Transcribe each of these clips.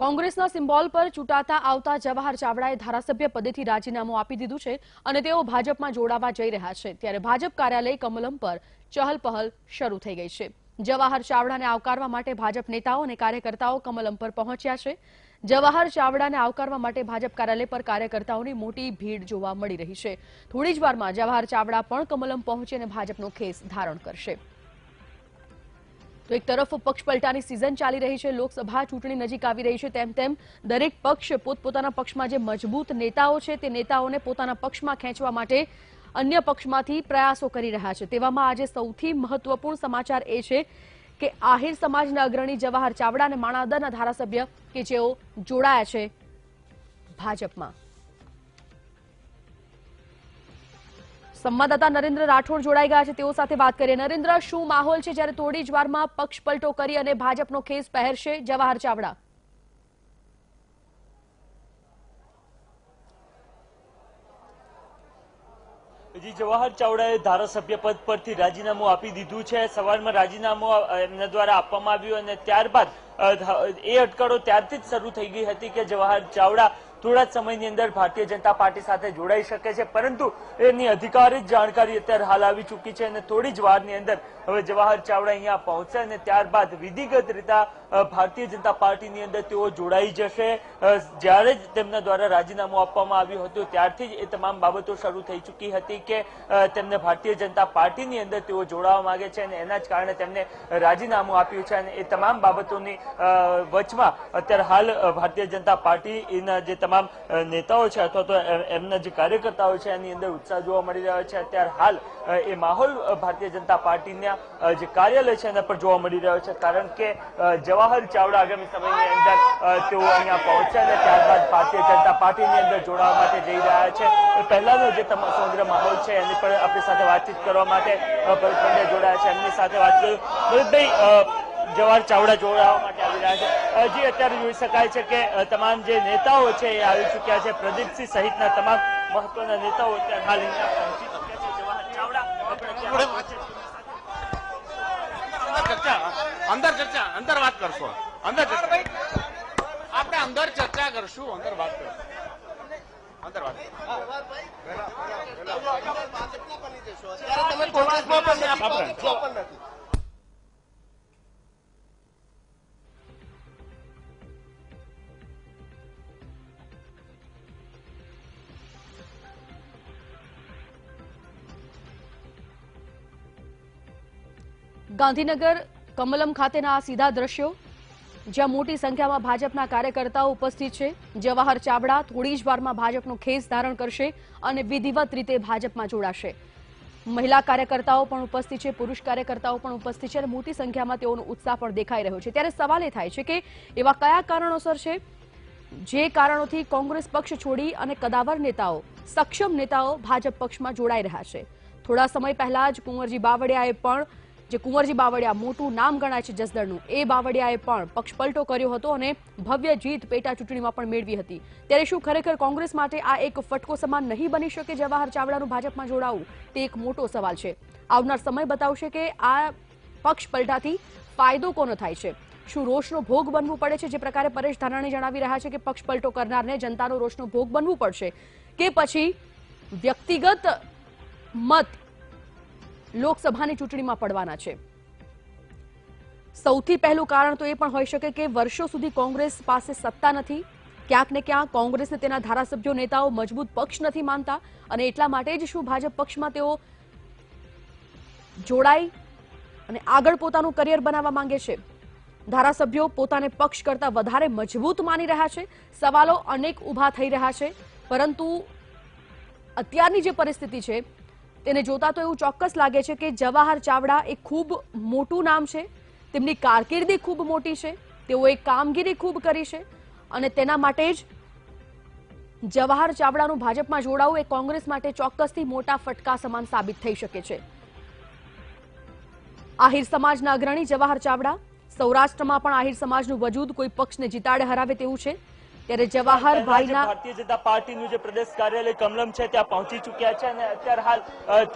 કોંગ્રેસના સિમ્બોલ પર ચૂંટાતા આવતા જવાહર ચાવડાએ ધારાસભ્ય પદેથી રાજીનામું આપી દીધું છે અને તેઓ ભાજપમાં જોડાવા જઈ રહ્યા છે। ત્યારે ભાજપ કાર્યાલય કમલમ પર ચહલપહલ શરૂ થઈ ગઈ છે। જવાહર ચાવડાને આવકારવા માટે ભાજપ નેતાઓ અને કાર્યકર્તાઓ કમલમ પર પહોંચ્યા છે। જવાહર ચાવડાને આવકારવા માટે ભાજપ કાર્યાલય પર કાર્યકર્તાઓની મોટી ભીડ જોવા મળી રહી છે। થોડી જ વારમાં જવાહર ચાવડા પણ કમલમ પહોંચી અને ભાજપનો ખેસ ધારણ કરશે। तो एक तरफ पक्ष पलटानी सीजन चाली रही है, लोकसभा चूंटणी नजीक आवी रही है, तेम तेम दरेक पक्ष पोतपोताना पक्षमां जे मजबूत नेताओ छे ते नेताओने पोताना पक्षमां खेंचवा माटे अन्य पक्षमांथी प्रयासो करी रह्या छे। तेवामां आजे सौथी महत्वपूर्ण समाचार ए छे के आहिर समाजना अग्रणी जवाहर चावड़ा अने माणावदરના धारासभ्य के जेओ जोड़ाया छे भाजपमां। संवाददाता नरेन्द्र राठौड़ जोड़ाई गया है, तेओ साथे बात करिए। नरेन्द्र, शुं माहोल छे ज्यारे थोड़ी ज वारमां पक्ष पलटो करी अने भाजपनो खेस पहेरशे जवाहर चावड़ा? जी, जवाहर चावड़ाए धारासभ्य पद परथी राजीनामु आपी दीधुं छे। सवारमां राजीनामु एमना द्वारा आपवामां आव्युं अने त्यारबाद ए अटकळो त्यारथी ज शरू थई गई हती के जवाहर चावड़ा थोड़ा समयनी अंदर भारतीय जनता पार्टी साथे जोड़ाई शके छे, परंतु एनी अधिकारिक जानकारी अत्यारे हाल आवी चूकी छे अने थोड़ी ज वारनी अंदर हवे जवाहर चावड़ा अहींया पहोंचशे अने त्यारबाद विधिगत रीते भारतीय जनता पार्टीनी अंदर तेओ जोड़ाई जशे। ज्यारे ज तेमना द्वारा राजीनामु आपवामां आव्युं हतुं त्यारथी ज ए तमाम बाबतो शरू थई चूकी हती के तेमने भारतीय जनता पार्टीनी अंदर तेओ जोड़ावा मांगे छे अने एना ज कारणे तेमणे राजीनामु आप्युं छे अने ए तमाम बाबतोनी वचमां अत्यारे हाल भारतीय जनता पार्टीना जे तमाम नेताओ छे अथवा तो एमना जे कार्यकर्ताओ छे एनी अंदर उत्साह जोवा मळी रह्यो छे। अत्यारे हाल ए माहोल भारतीय जनता पार्टीना जे कार्यालय छे एना पर जोवा मळी रह्यो छे, कारण के जवाहर चावड़ा आगामी समयनी अंदर तेओ अहींया पहोंचशे अने त्यारबाद भारतीय जनता पार्टीनी अंदर जोड़ावा माटे जई रह्या छे। पहेलानो जे समग्र माहोल छे एनी पर आपणी साथे वातचीत करवा माटे भरत पंड्या जोड़ाया छे, एमनी साथे वात करूं। भरतभाई, जवाहर चावड़ा जोड़ावा माटे आवी रह्या छे। जी, अत्यारे जोई शकाय छे के तमाम जे नेताओ छे ए आवी चूक्या छे। प्रदीपसिंह सहितना तमाम महत्वना नेताओ अत्यारे हाल अहींया पहोंची चूक्या छे। जवाहर चावड़ा अंदर चर्चा अंदर बात करशो, अंदर आपणे अंदर चर्चा करशुं, अंदर बात करशुं, अंदर बात गांधीनगर कमलम खातेना आ सीधा दृश्यो ज्यां मोटी संख्यामां भाजपना कार्यकर्ताओ उपस्थित छे। जवाहर चावड़ा थोड़ी ज वारमां भाजपनो खेस धारण करशे अने विधिवत रीते भाजपमां जोड़ाशे। महिला कार्यकर्ताओ पण उपस्थित छे, पुरुष कार्यकर्ताओ पण उपस्थित छे अने मोटी संख्यामां तेओनो उत्साह पण देखाई रह्यो छे। त्यारे सवाल ए थाय छे के एवा कया कारणोसर छे जे कारणोथी कोंग्रेस पक्ष छोड़ी अने कदावर नेताओ, सक्षम नेताओ भाजप पक्षमां जोड़ाई रह्या छे। थोड़ा समय पहेला ज कुंवरजी बावड़ियाए पण जे कुंवरजी बावड़िया मोटू नाम गणाय छे जसदळनुं, ए बावड़ियाए पण पक्ष पलटो कर्यो हतो अने भव्य जीत पेटा चूंटणीमां पण मेळवी हती। त्यारे शुं खरेखर कोंग्रेस माटे आ एक फटको समान नहीं बनी शके जवाहर चावड़ानुं भाजपमां जोड़ावुं? ते एक मोटो सवाल छे। आवनार समय बतावशे के आ पक्ष पलटाथी फायदो कोनो थाय छे। शुं रोषनो भोग बनवुं पड़े छे, जे प्रकारे परेश धानाणी जणावी रह्या छे के पक्ष पलटो करनारने जनतानो रोषनो भोग बनवुं पड़शे, के पछी व्यक्तिगत मत लोकसभानी चूंटणीमां पड़वाना छे? सौथी पहलुं कारण तो ए पण होई शके के वर्षो सुधी कोंग्रेस पासे सत्ता नथी, क्यांक ने क्यांक कोंग्रेसने तेना धारासभ्यो नेताओ मजबूत पक्ष नथी मानता अने एटला माटे ज शुं भाजप पक्षमां तेओ जोड़ाई अने आगळ पोतानुं करियर बनाववा मांगे छे? धारासभ्यो पोताने पक्ष करता वधारे मजबूत मानी रह्या छे। सवालो अनेक उभा थई रह्या छे, परंतु अत्यारनी जे परिस्थिति छे तेने जोता तो एवुं चोक्कस लागे छे के जवाहर चावड़ा एक खूब मोटुं नाम छे, तेमनी कारकिर्दी खूब मोटी छे, तेओए कामगीरी खूब करी छे अने तेना माटे ज जवाहर चावड़ानुं भाजपमां जोड़ावुं ए कोंग्रेस माटे चोक्कसथी मोटा फटका समान साबित थई शके छे। आहिर समाजना अग्रणी जवाहर चावड़ा, सौराष्ट्रमां पण आहिर समाजनुं वजूद कोई पक्षने जीताडे हरावे तेवुं छे। ત્યારે જવાહરભાઈના ભારતીય જનતા પાર્ટીનું જે પ્રદેશ કાર્યાલય કમલમ છે ત્યાં પહોંચી ચુક્યા છે અને અત્યારે હાલ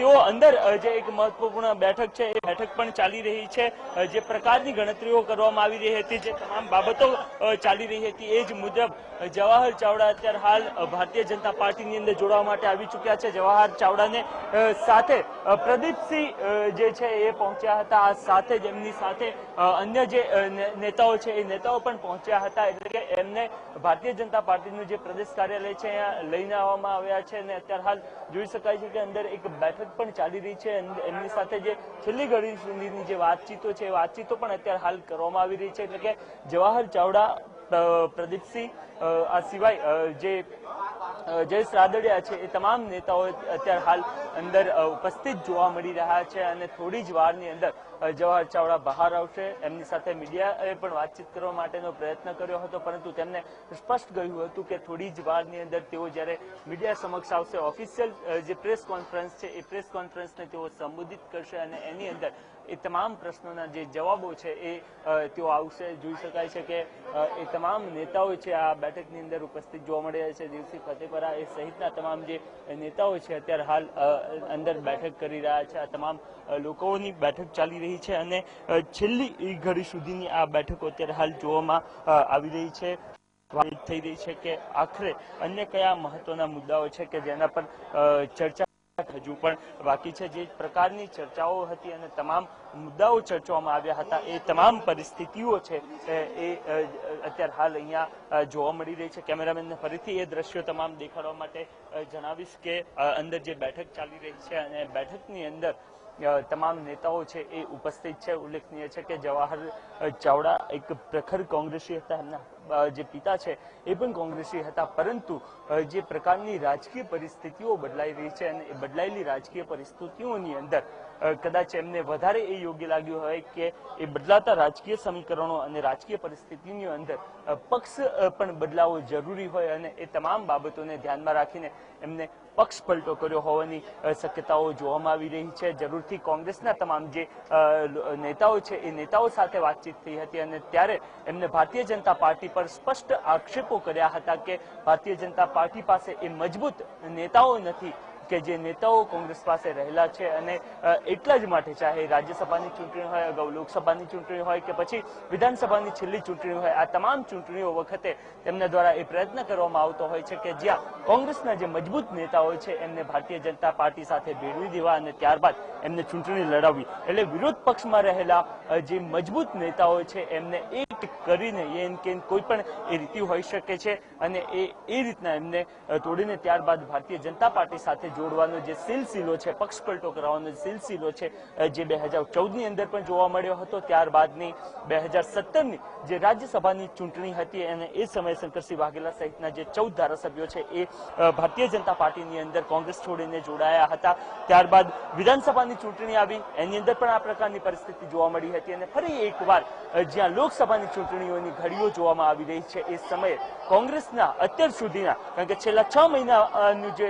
તેઓ અંદર જે એક મહત્વપૂર્ણ બેઠક છે એ બેઠક પણ ચાલી રહી છે। જે પ્રકારની ગણતરીઓ કરવામાં આવી રહી હતી, જે તમામ બાબતો ચાલી રહી હતી, એ જ મુજબ જવાહર ચાવડા અત્યારે હાલ ભારતીય જનતા પાર્ટીની અંદર જોડાવા માટે આવી ચુક્યા છે। જવાહર ચાવડાને સાથે પ્રદીપસિંહ જે છે એ પહોંચ્યા હતા। આ સાથે જ એમની સાથે અન્ય જે નેતાઓ છે એ નેતાઓ પણ પહોંચ્યા હતા, એટલે કે એમને ભારતીય જનતા પાર્ટીનું જે પ્રદેશ કાર્યાલય છે અહીંયા લઈને આવવામાં આવ્યા છે અને અત્યારે હાલ જોઈ શકાય છે કે અંદર એક બેઠક પણ ચાલી રહી છે। એમની સાથે જે છેલ્લી ઘડી સુધીની જે વાતચીતો છે એ વાતચીતો પણ અત્યારે હાલ કરવામાં આવી રહી છે, એટલે કે જવાહર ચાવડા, પ્રદીપસિંહ આ સિવાય જે જયેશ રાદડિયા છે એ તમામ નેતાઓ અત્યારે હાલ અંદર ઉપસ્થિત જોવા મળી રહ્યા છે અને થોડી જ વારની અંદર જવાહર ચાવડા બહાર આવશે। એમની સાથે મીડિયાએ પણ વાતચીત કરવા માટેનો પ્રયત્ન કર્યો હતો, પરંતુ તેમને સ્પષ્ટ કહ્યું હતું કે થોડી જ વારની અંદર તેઓ જ્યારે મીડિયા સમક્ષ આવશે, ઓફિશિયલ જે પ્રેસ કોન્ફરન્સ છે એ પ્રેસ કોન્ફરન્સને તેઓ સંબોધિત કરશે અને એની અંદર એ તમામ પ્રશ્નોના જે જવાબો છે એ તેઓ આવશે। જોઈ શકાય છે કે એ તમામ નેતાઓ છે આ બેઠકની અંદર ઉપસ્થિત જોવા મળી રહ્યા છે। દિવસી ફતેપરા એ સહિતના તમામ જે નેતાઓ છે અત્યારે હાલ અંદર બેઠક કરી રહ્યા છે। આ તમામ લોકોની બેઠક ચાલી રહી છે અને છેલ્લી ઘડી સુધીની આ બેઠકો અત્યારે હાલ જોવામાં આવી રહી છે। વાત થઈ રહી છે કે આખરે અન્ય કયા મહત્વના મુદ્દાઓ છે કે જેના પર ચર્ચા હજુ પણ બાકી છે। જે પ્રકારની ચર્ચાઓ હતી અને તમામ મુદ્દાઓ ચર્ચવામાં આવ્યા હતા, એ તમામ પરિસ્થિતિઓ છે એ અત્યારે હાલ અહીંયા જોવા મળી રહી છે। કેમેરામેનને ફરીથી એ દ્રશ્યો તમામ દેખાડવા માટે જણાવીશ કે અંદર જે બેઠક ચાલી રહી છે અને બેઠકની અંદર તમામ નેતાઓ છે એ ઉપસ્થિત છે। ઉલ્લેખનીય છે કે જવાહર ચાવડા એક પ્રખર કોંગ્રેસી હતા, એમના જે પિતા છે એ પણ કોંગ્રેસી હતા, પરંતુ જે પ્રકારની રાજકીય પરિસ્થિતિઓ બદલાઈ રહી છે અને એ બદલાયેલી રાજકીય પરિસ્થિતિઓની અંદર કદાચ એમને વધારે એ યોગ્ય લાગ્યું હોય કે એ બદલાતા રાજકીય સમીકરણો અને રાજકીય પરિસ્થિતિની અંદર પક્ષ પણ બદલાવો જરૂરી હોય અને એ તમામ બાબતોને ધ્યાનમાં રાખીને એમને પક્ષ પલટો કર્યો હોવાની શક્યતાઓ જોવામાં આવી રહી છે। જરૂરથી કોંગ્રેસના તમામ જે નેતાઓ છે એ નેતાઓ સાથે વાતચીત થઈ હતી અને ત્યારે એમને ભારતીય જનતા પાર્ટી પર સ્પષ્ટ આક્ષેપો કર્યા હતા કે ભારતીય જનતા પાર્ટી પાસે એ મજબૂત નેતાઓ નથી કે જે નેતાઓ કોંગ્રેસ પાસે રહેલા છે અને એટલા જ માટે ચાહે રાજ્યસભાની ચૂંટણી હોય, અગાઉ લોકસભાની ચૂંટણી હોય કે પછી વિધાનસભાની છેલ્લી ચૂંટણી હોય, આ તમામ ચૂંટણીઓ વખતે તેમના દ્વારા એ પ્રયત્ન કરવામાં આવતો હોય છે કે જ્યાં કોંગ્રેસના જે મજબૂત નેતાઓ છે એમને ભારતીય જનતા પાર્ટી સાથે ભેળવી દેવા અને ત્યારબાદ એમને ચૂંટણી લડાવવી, એટલે વિરોધ પક્ષમાં રહેલા જે મજબૂત નેતાઓ છે એમને એક કરીને એન કે કોઈ પણ એ રીતિ હોઈ શકે છે અને એ રીતના એમને તોડીને ત્યારબાદ ભારતીય જનતા પાર્ટી સાથે જોડવાનો જે સિલસિલો છે, પક્ષ પલટો કરવાનો જે સિલસિલો છે, જે 2014ની અંદર પણ જોવા મળ્યો હતો, ત્યારબાદની 2017ની જે રાજ્યસભાની ચૂંટણી હતી અને એ સમયે શંકરસિંહ વાઘેલા સહિતના જે 14 ધારાસભ્યો છે એ ભારતીય જનતા પાર્ટીની અંદર કોંગ્રેસ છોડીને જોડાયા હતા। ત્યારબાદ વિધાનસભાની ચૂંટણી આવી, એની અંદર પણ આ પ્રકારની પરિસ્થિતિ જોવા મળી હતી અને ફરી એકવાર જ્યાં લોકસભાની ચૂંટણીઓની ઘડીઓ જોવામાં આવી રહી છે એ સમયે કોંગ્રેસના અત્યાર સુધીના, કારણ કે છેલ્લા 6 મહિનાનું જે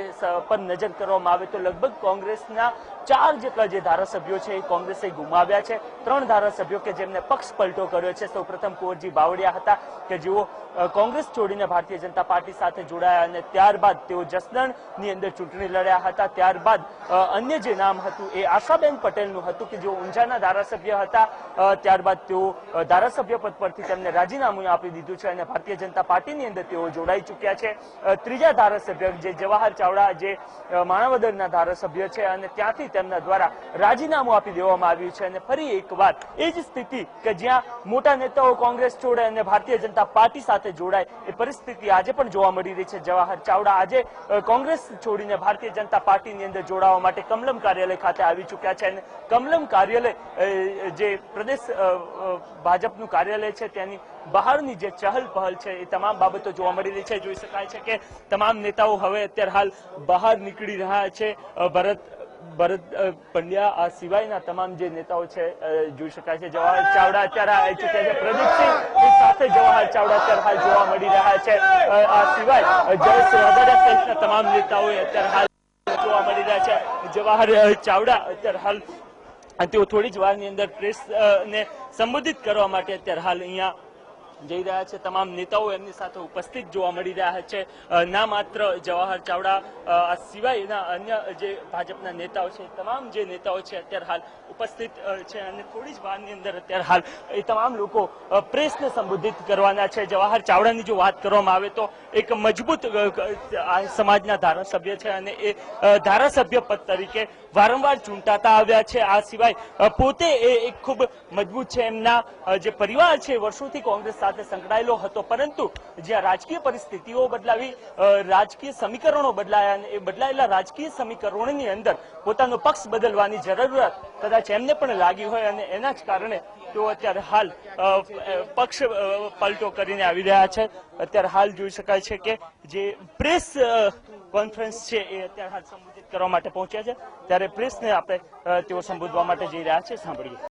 પર નજર કરવામાં આવે તો લગભગ કોંગ્રેસના 4 જેટલા જે ધારાસભ્યો છે એ કોંગ્રેસે ગુમાવ્યા છે। 3 ધારાસભ્યો કે જેમને પક્ષ પલટો કર્યો છે, સૌપ્રથમ કુંવરજી બાવળિયા હતા કે જેઓ કોંગ્રેસ છોડીને ભારતીય જનતા પાર્ટી સાથે જોડાયા અને ત્યારબાદ તેઓ જસદણની અંદર ચૂંટણી લડ્યા હતા। ત્યારબાદ અન્ય જે નામ હતું એ આશાબેન પટેલનું હતું કે જેઓ ઊંઝાના ધારાસભ્ય હતા, ત્યારબાદ તેઓ ધારાસભ્ય પદ પરથી તેમને રાજીનામું આપી દીધું છે અને ભારતીય જનતા પાર્ટીની અંદર તેઓ જોડાઈ ચૂક્યા છે। ત્રીજા ધારાસભ્ય જે જવાહર ચાવડા જે માણાવદરના ધારાસભ્ય છે અને ત્યાંથી તેમના દ્વારા રાજીનામું આપી દેવામાં આવ્યું છે અને ફરી એકવાર એ જ સ્થિતિ કે જ્યાં મોટા નેતાઓ કોંગ્રેસ છોડે અને ભારતીય જનતા પાર્ટી સાથે જોડાય એ પરિસ્થિતિ આજે પણ જોવા મળી રહી છે। જવાહર ચાવડા આજે કોંગ્રેસ છોડીને ભારતીય જનતા પાર્ટીની અંદર જોડાવા માટે કમલમ કાર્યાલય ખાતે આવી ચૂક્યા છે અને કમલમ કાર્યાલય જે પ્રદેશ ભાજપનું કાર્યાલય છે તેની બહારની જે ચહલ પહલ છે એ તમામ બાબતો જોવા મળી રહી છે। જોઈ શકાય છે કે તમામ નેતાઓ હવે અત્યારે હાલ બહાર નીકળી રહ્યા છે। ભરત પંડ્યા આ સિવાયના તમામ જે નેતાઓ છે જોઈ શકાય છે। જવાહર ચાવડા અત્યારે આવી ચૂક્યા છે, પ્રદીપસિંહ સાથે જવાહર ચાવડા અત્યારે હાલ જોવા મળી રહ્યા છે। આ સિવાય જયેશ રાદડિયા સહિતના તમામ નેતાઓ અત્યારે હાલ જોવા મળી રહ્યા છે। જવાહર ચાવડા અત્યારે હાલ તેઓ થોડી જ વારની અંદર પ્રેસ ને સંબોધિત કરવા માટે અત્યારે હાલ અહીંયા જઈ રહ્યા છે તમામ નેતાઓ એમની સાથે ઉપસ્થિત જોવા મળી રહ્યા છે ના માત્ર જવાહર ચાવડા સિવાયના અન્ય જે ભાજપના નેતાઓ છે તમામ જે નેતાઓ છે અત્યારે હાલ ઉપસ્થિત છે અને થોડી જ વારની અંદર અત્યારે હાલ એ તમામ લોકો પ્રેસને સંબોધિત કરવાના છે. જવાહર ચાવડાની જો વાત કરવામાં આવે તો એક મજબૂત સમાજના ધારાસભ્ય છે અને એ ધારાસભ્ય પદ તરીકે વારંવાર ચૂંટાતા આવ્યા છે. આ સિવાય પોતે એક ખૂબ મજબૂત છે. એમના જે પરિવાર છે વર્ષોથી કોંગ્રેસ સાથે સંકળાયેલો હતો, પરંતુ જ્યાં રાજકીય પરિસ્થિતિઓ બદલાવી, રાજકીય સમીકરણો બદલાયા અને એ બદલાયેલા રાજકીય સમીકરણોની અંદર પોતાનો પક્ષ બદલવાની જરૂરત કદાચ એમને પણ લાગી હોય અને એના જ કારણે તેઓ અત્યારે હાલ પક્ષ પલટો કરીને આવી રહ્યા છે. અત્યારે હાલ જોઈ શકાય છે કે જે પ્રેસ કોન્ફરન્સ છે એ અત્યારે હાલ સંબોધિત કરવા માટે પહોંચ્યા છે, ત્યારે પ્રેસને આપણે તેઓ સંબોધવા માટે જઈ રહ્યા છે. સાંભળીએ.